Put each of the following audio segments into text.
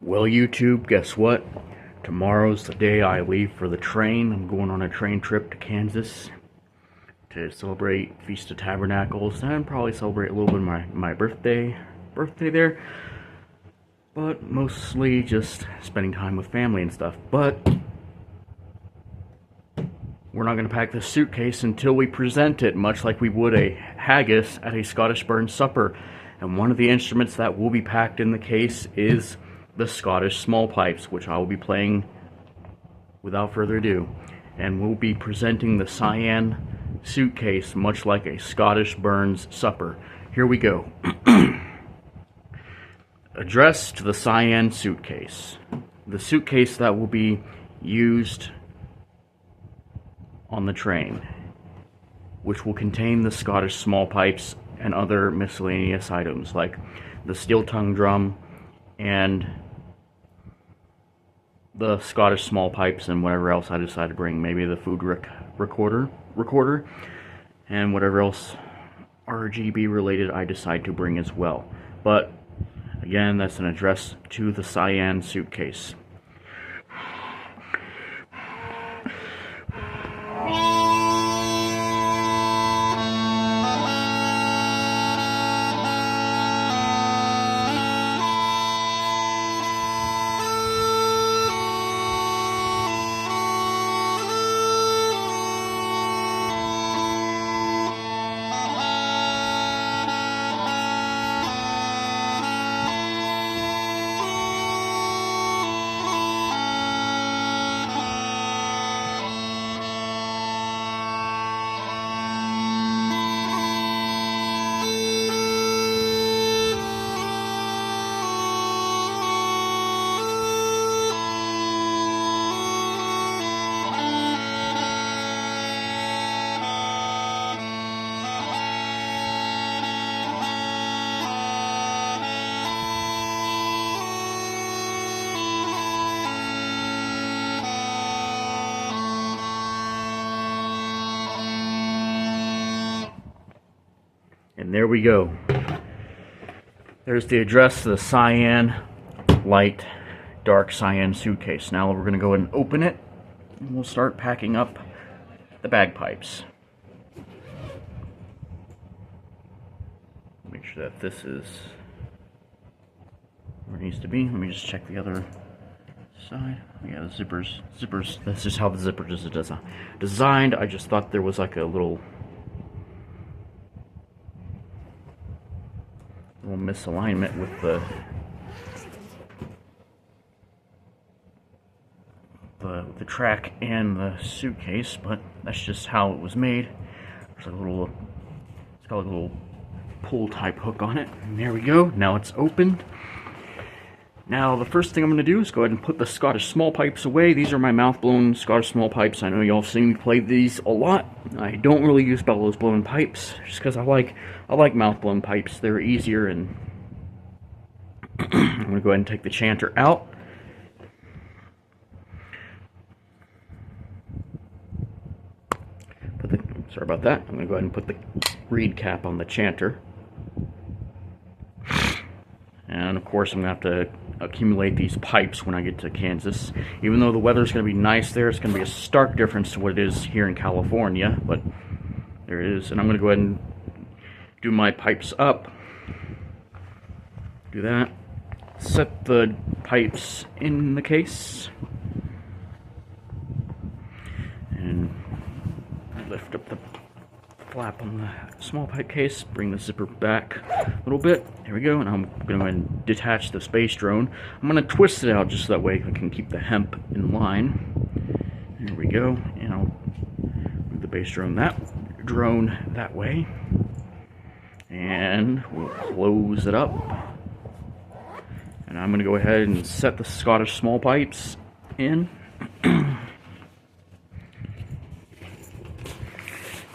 Well, YouTube, guess what? Tomorrow's the day I leave for the train. I'm going on a train trip to Kansas to celebrate Feast of Tabernacles and probably celebrate a little bit of my birthday there. But mostly just spending time with family and stuff. But we're not going to pack this suitcase until we present it, much like we would a haggis at a Scottish burn supper. And one of the instruments that will be packed in the case is the Scottish smallpipes, which I will be playing without further ado. And we'll be presenting the cyan suitcase, much like a Scottish burns supper. Here we go. Address to the cyan suitcase. The suitcase that will be used on the train, which will contain the Scottish smallpipes and other miscellaneous items like the steel tongue drum and the Scottish smallpipes and whatever else I decide to bring. Maybe the food recorder and whatever else RGB related I decide to bring as well. But again, that's an address to the cyan suitcase. And there we go. There's the address to the cyan, light, dark cyan suitcase. Now we're going to go ahead and open it, and we'll start packing up the bagpipes. Make sure that this is where it needs to be. Let me just check the other side. Yeah, the zippers, that's just how the zipper is designed. I just thought there was like a little misalignment with the track and the suitcase, but that's just how it was made. There's a little, it's got a little pull type hook on it, and there we go. Now it's opened. Now the first thing I'm going to do is go ahead and put the Scottish small pipes away. These are my mouth-blown Scottish small pipes. I know y'all have seen me play these a lot. I don't really use bellows-blown pipes just because I like mouth-blown pipes. They're easier, and I'm going to go ahead and take the chanter out. Sorry about that. I'm going to go ahead and put the reed cap on the chanter. And of course I'm going to have to accumulate these pipes when I get to Kansas. Even though the weather's going to be nice there, it's going to be a stark difference to what it is here in California. But there it is. And I'm going to go ahead and do my pipes up. Do that. Set the pipes in the case. And lift up the flap on the small pipe case, bring the zipper back a little bit. There we go, and I'm going to go ahead and detach the space drone. I'm going to twist it out just so that way I can keep the hemp in line. There we go, and I'll move the base drone that way. And we'll close it up. And I'm going to go ahead and set the Scottish small pipes in.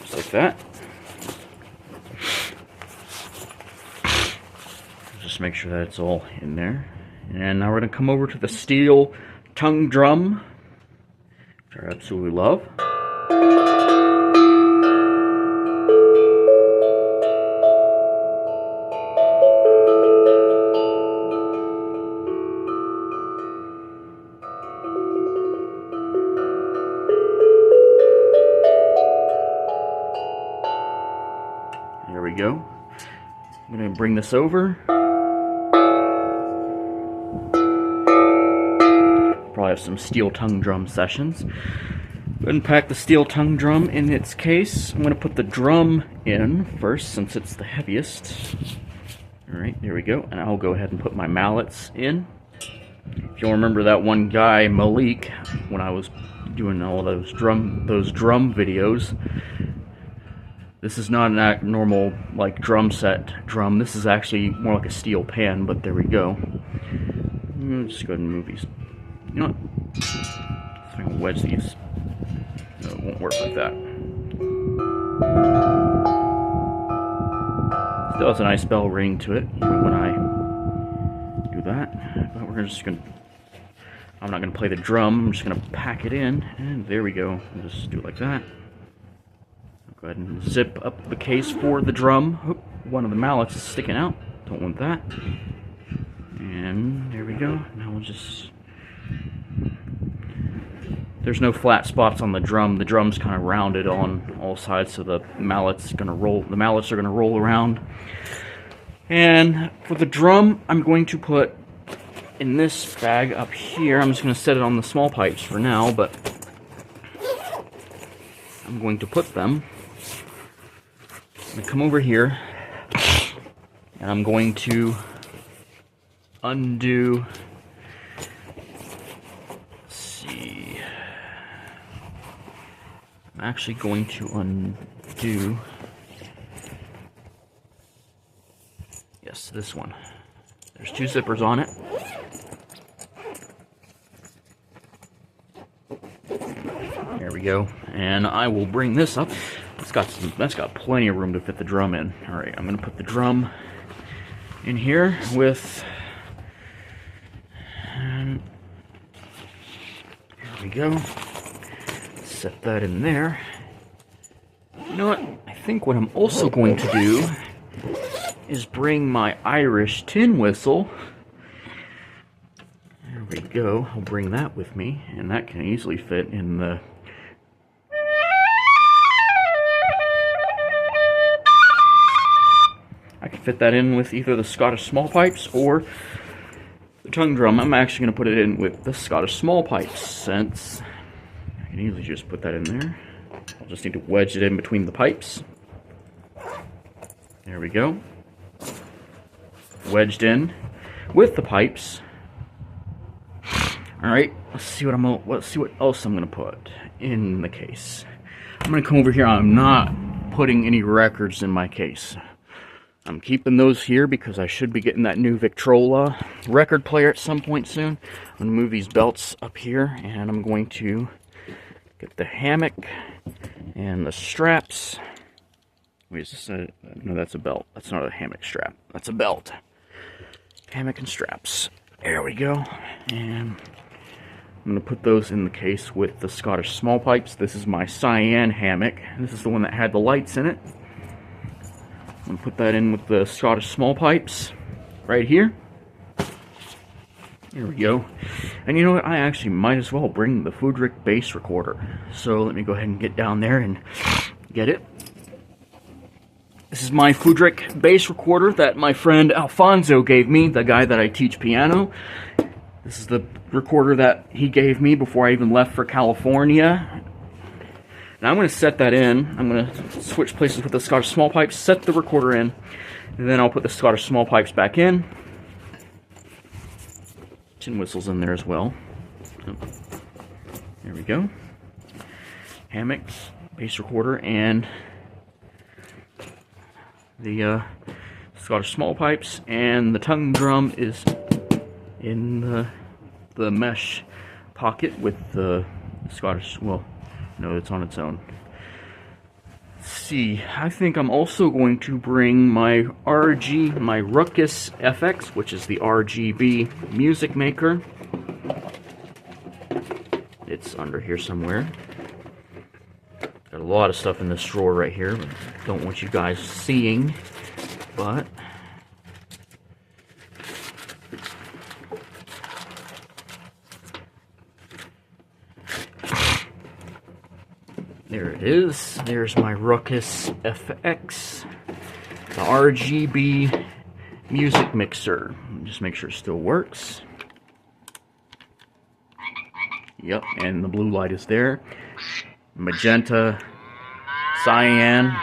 Just like that. Just make sure that it's all in there. And now we're going to come over to the steel tongue drum, which I absolutely love. go. I'm going to bring this over. Probably have some steel tongue drum sessions. Go ahead and pack the steel tongue drum in its case. I'm going to put the drum in first since it's the heaviest. Alright, there we go. And I'll go ahead and put my mallets in. If you'll remember that one guy, Malik, when I was doing all those drum videos, this is not a normal like drum set drum. This is actually more like a steel pan, but there we go. Just go ahead and move these. You know what? I'm going to wedge these. No, it won't work like that. Still has a nice bell ring to it, even when I do that. But we're just going to... I'm not going to play the drum. I'm just going to pack it in. And there we go. We'll just do it like that. Go ahead and zip up the case for the drum. Oh, one of the mallets is sticking out. Don't want that. And there we go. Now we'll just... There's no flat spots on the drum. The drum's kind of rounded on all sides, so the mallets are gonna roll around. And for the drum, I'm going to put in this bag up here. I'm just gonna set it on the small pipes for now, but I'm going to put them. I'm gonna come over here, and I'm going to undo. I'm actually going to undo, yes, this one. There's two zippers on it. There we go. And I will bring this up. That's got plenty of room to fit the drum in. All right, I'm going to put the drum in here with, and there we go. Set that in there. You know what? I think what I'm also going to do is bring my Irish tin whistle. There we go. I'll bring that with me, and that can easily fit in the... I can fit that in with either the Scottish small pipes or the tongue drum. I'm actually going to put it in with the Scottish small pipes since... I can easily just put that in there. I'll just need to wedge it in between the pipes. There we go. Wedged in with the pipes. All right, let's see what else I'm gonna put in the case. I'm gonna come over here. I'm not putting any records in my case. I'm keeping those here because I should be getting that new Victrola record player at some point soon. I'm gonna move these belts up here, and I'm going to get the hammock and the straps. Wait, is this a... No, that's a belt. That's not a hammock strap. That's a belt. Hammock and straps. There we go. And I'm going to put those in the case with the Scottish small pipes. This is my cyan hammock. This is the one that had the lights in it. I'm going to put that in with the Scottish small pipes right here. There we go. And you know what? I actually might as well bring the Fudrick bass recorder. So let me go ahead and get down there and get it. This is my Fudrick bass recorder that my friend Alfonso gave me, the guy that I teach piano. This is the recorder that he gave me before I even left for California. Now I'm going to set that in. I'm going to switch places with the Scottish small pipes, set the recorder in, and then I'll put the Scottish small pipes back in. Tin whistles in there as well. There we go. Hammock, bass recorder, and the Scottish small pipes, and the tongue drum is in the mesh pocket with the Scottish, well, no, it's on its own. Let's see, I think I'm also going to bring my my Ruckus FX, which is the RGB music maker. It's under here somewhere. Got a lot of stuff in this drawer right here. Don't want you guys seeing, but there it is. There's my Ruckus FX. the RGB music mixer. Just make sure it still works. Yep, and the blue light is there. Magenta, cyan.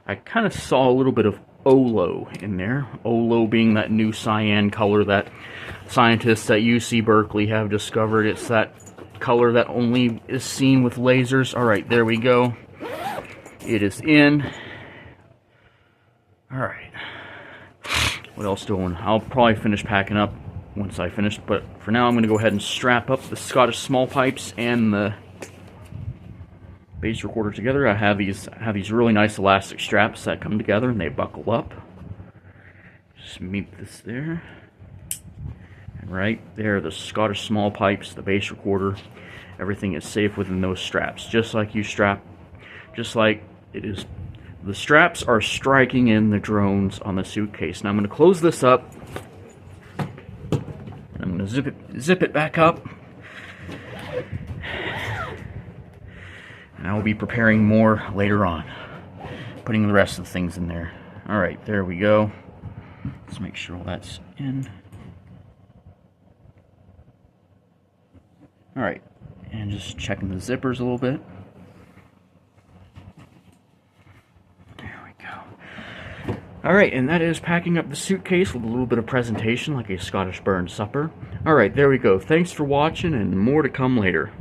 I kind of saw a little bit of Olo in there. Olo being that new cyan color that scientists at UC Berkeley have discovered. It's that color that only is seen with lasers. Alright, there we go. It is in. Alright. What else doing? I'll probably finish packing up once I finish, but for now I'm going to go ahead and strap up the Scottish small pipes and the bass recorder together. I have these really nice elastic straps that come together and they buckle up. Just meet this there. And right there, the Scottish small pipes, the bass recorder, everything is safe within those straps. Just like it is. The straps are striking in the drones on the suitcase. Now I'm going to close this up. I'm going to zip it back up. And I will be preparing more later on. Putting the rest of the things in there. Alright, there we go. Let's make sure all that's in. Alright, and just checking the zippers a little bit. Alright, and that is packing up the suitcase with a little bit of presentation like a Scottish burn supper. Alright, there we go. Thanks for watching, and more to come later.